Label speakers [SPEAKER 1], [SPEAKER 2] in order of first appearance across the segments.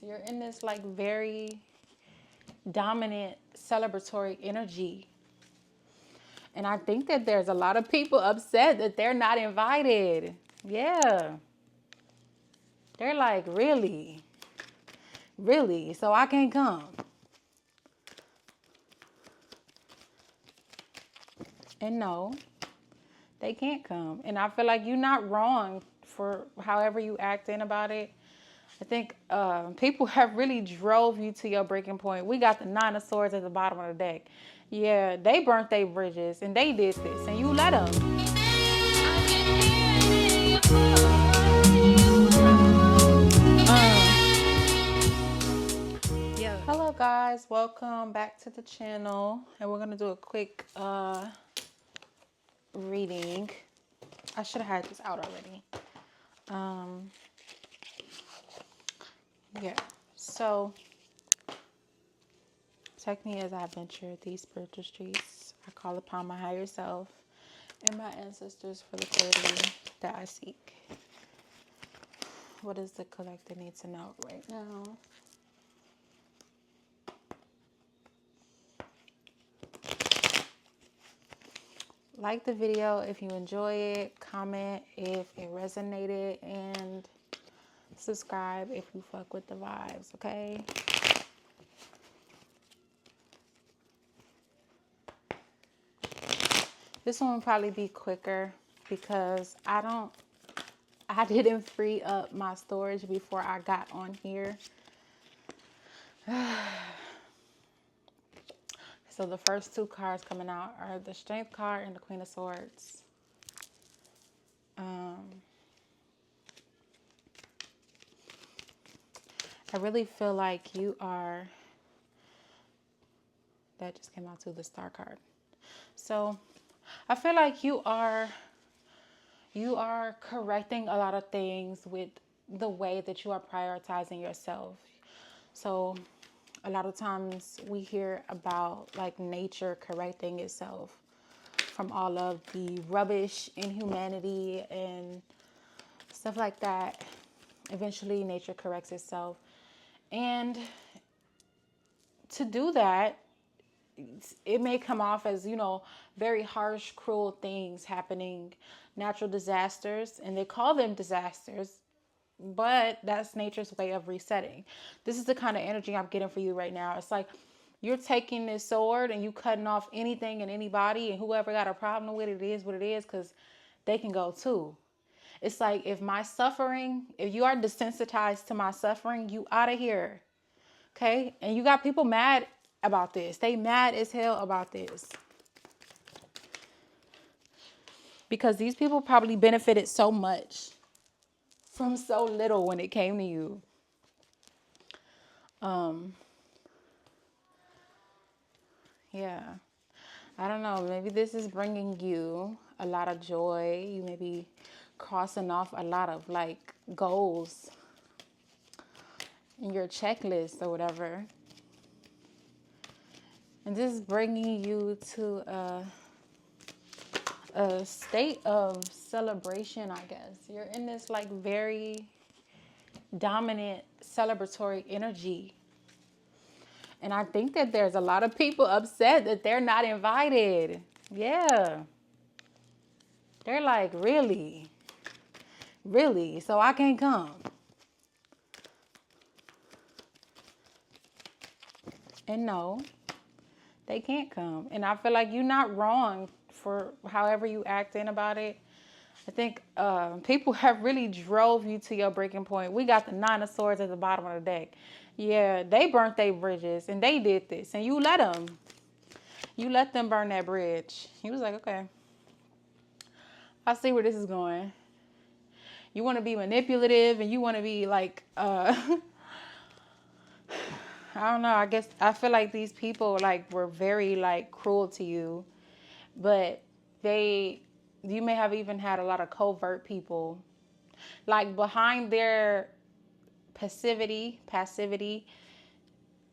[SPEAKER 1] You're in this like very dominant celebratory energy. And I think that there's a lot of people upset that they're not invited. Yeah. They're like, really? Really? So I can't come. And no, they can't come. And I feel like you're not wrong for however you act in about it. I think people have really drove you to your breaking point. We got the 9 of Swords at the bottom of the deck. Yeah, they burnt their bridges and they did this and you let them. Hello guys, welcome back to the channel. And we're going to do a quick reading. I should have had this out already. Yeah, so take me as I venture these spiritual streets. I call upon my higher self and my ancestors for the clarity that I seek. What does the collector need to know right now? Like the video if you enjoy it, comment if it resonated, and subscribe if you fuck with the vibes, okay? This one will probably be quicker because I didn't free up my storage before I got on here. So the first 2 cards coming out are the Strength card and the Queen of Swords. I really feel like you are, that just came out to the Star card. So I feel like you are correcting a lot of things with the way that you are prioritizing yourself. So a lot of times we hear about like nature correcting itself from all of the rubbish in humanity and stuff like that. Eventually nature corrects itself. And to do that, it may come off as, you know, very harsh, cruel things happening, natural disasters, and they call them disasters, but that's nature's way of resetting. This is the kind of energy I'm getting for you right now. It's like you're taking this sword and you cutting off anything and anybody, and whoever got a problem with it is what it is, because they can go too. It's like if my suffering, if you are desensitized to my suffering, you out of here. Okay? And you got people mad about this. They mad as hell about this. Because these people probably benefited so much from so little when it came to you. Yeah. I don't know. Maybe this is bringing you a lot of joy. You may be crossing off a lot of like goals in your checklist or whatever. And this is bringing you to a state of celebration, I guess. You're in this like very dominant celebratory energy. And I think that there's a lot of people upset that they're not invited. Yeah. They're like, really? Really? So I can't come. And no, they can't come. And I feel like you're not wrong for however you act in about it. I think people have really drove you to your breaking point. We got the 9 of Swords at the bottom of the deck. Yeah, they burnt their bridges and they did this. And you let them. You let them burn that bridge. He was like, okay, I see where this is going. You want to be manipulative and you want to be like, I don't know. I guess I feel like these people like were very like cruel to you, but you may have even had a lot of covert people like behind their passivity,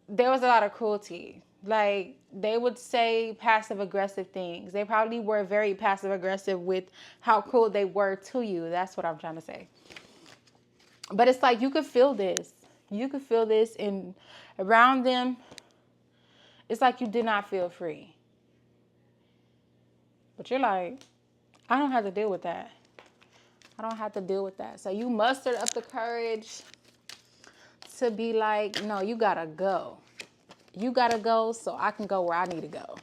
[SPEAKER 1] there was a lot of cruelty. Like they would say passive aggressive things. They probably were very passive aggressive with how cruel they were to you. That's what I'm trying to say. But it's like you could feel this. You could feel this, and around them, it's like you did not feel free. But you're like, I don't have to deal with that. I don't have to deal with that. So you mustered up the courage to be like, no, you gotta go. You gotta go so I can go where I need to go.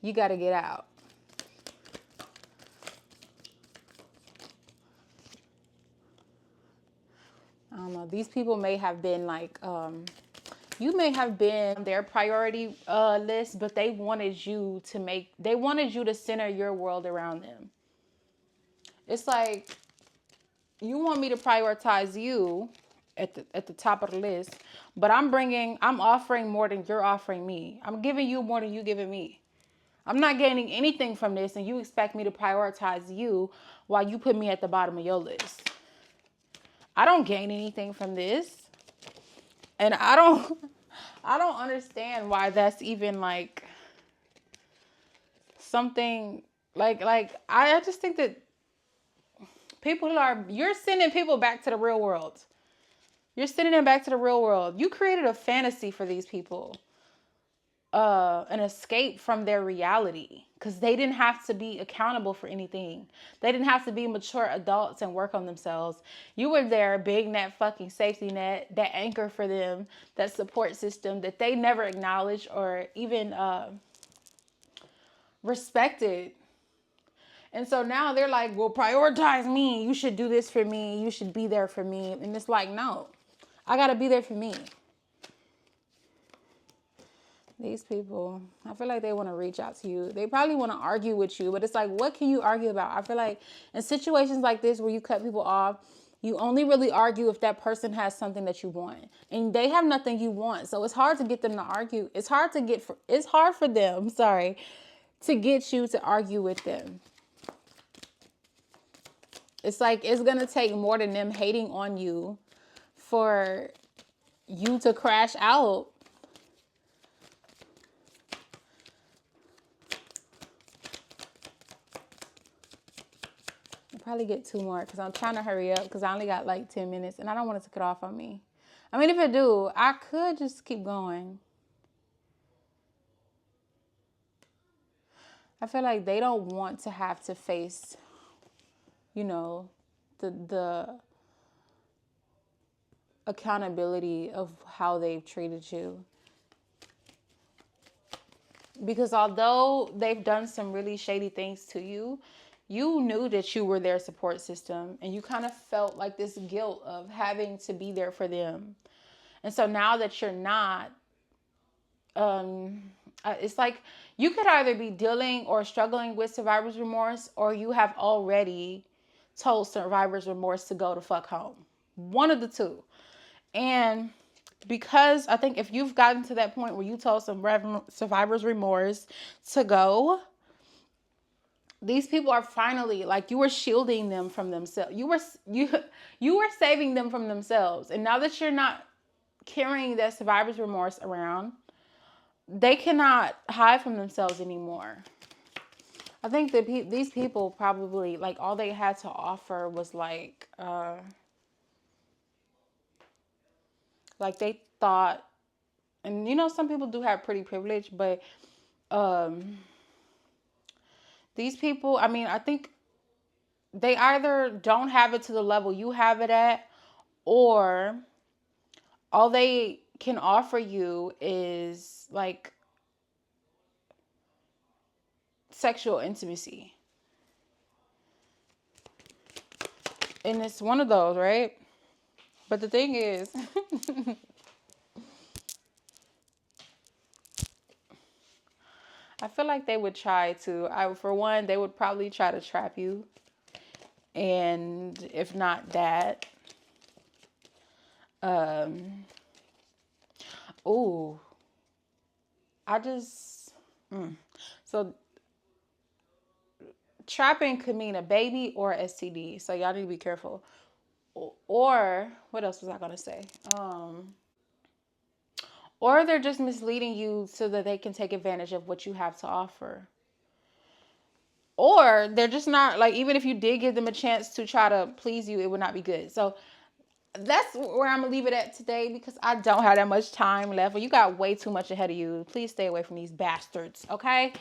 [SPEAKER 1] You gotta get out. I don't know. These people may have been like, you may have been on their priority list, but they wanted you to center your world around them. It's like, you want me to prioritize you at the top of the list, but I'm offering more than you're offering me. I'm giving you more than you giving me. I'm not gaining anything from this, and you expect me to prioritize you while you put me at the bottom of your list. I don't gain anything from this. And I don't understand why that's even like something like I just think that you're sending people back to the real world. You're sending them back to the real world. You created a fantasy for these people. An escape from their reality, because they didn't have to be accountable for anything. They didn't have to be mature adults and work on themselves. You were there being that fucking safety net, that anchor for them, that support system that they never acknowledged or even respected. And so now they're like, well, prioritize me. You should do this for me. You should be there for me. And it's like, no, I got to be there for me. These people, I feel like they want to reach out to you. They probably want to argue with you, but it's like, what can you argue about? I feel like in situations like this where you cut people off, you only really argue if that person has something that you want, and they have nothing you want. So it's hard to get them to argue. It's hard for them, to get you to argue with them. It's like, it's going to take more than them hating on you for you to crash out. Probably get 2 more because I'm trying to hurry up because I only got like 10 minutes and I don't want it to cut off on me. I mean, if I do, I could just keep going. I feel like they don't want to have to face, the accountability of how they've treated you. Because although they've done some really shady things to you, you knew that you were their support system, and you kind of felt like this guilt of having to be there for them. And so now that you're not, it's like you could either be dealing or struggling with survivor's remorse, or you have already told survivor's remorse to go to fuck home. One of the two. And because I think if you've gotten to that point where you told some survivor's remorse to go, these people are finally, like, you were shielding them from themselves. You were saving them from themselves. And now that you're not carrying that survivor's remorse around, they cannot hide from themselves anymore. I think that these people probably, like, all they had to offer was like they thought, and some people do have pretty privilege, but these people, I mean, I think they either don't have it to the level you have it at, or all they can offer you is like sexual intimacy. And it's one of those, right? But the thing is, I feel like they would try to, for one, they would probably try to trap you. And if not that, so trapping could mean a baby or STD. So y'all need to be careful. Or, what else was I going to say? Or they're just misleading you so that they can take advantage of what you have to offer. Or they're just not, like, even if you did give them a chance to try to please you, it would not be good. So that's where I'm gonna leave it at today because I don't have that much time left. You got way too much ahead of you. Please stay away from these bastards, okay?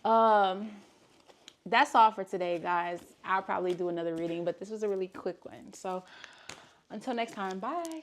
[SPEAKER 1] That's all for today, guys. I'll probably do another reading, but this was a really quick one. So until next time, bye.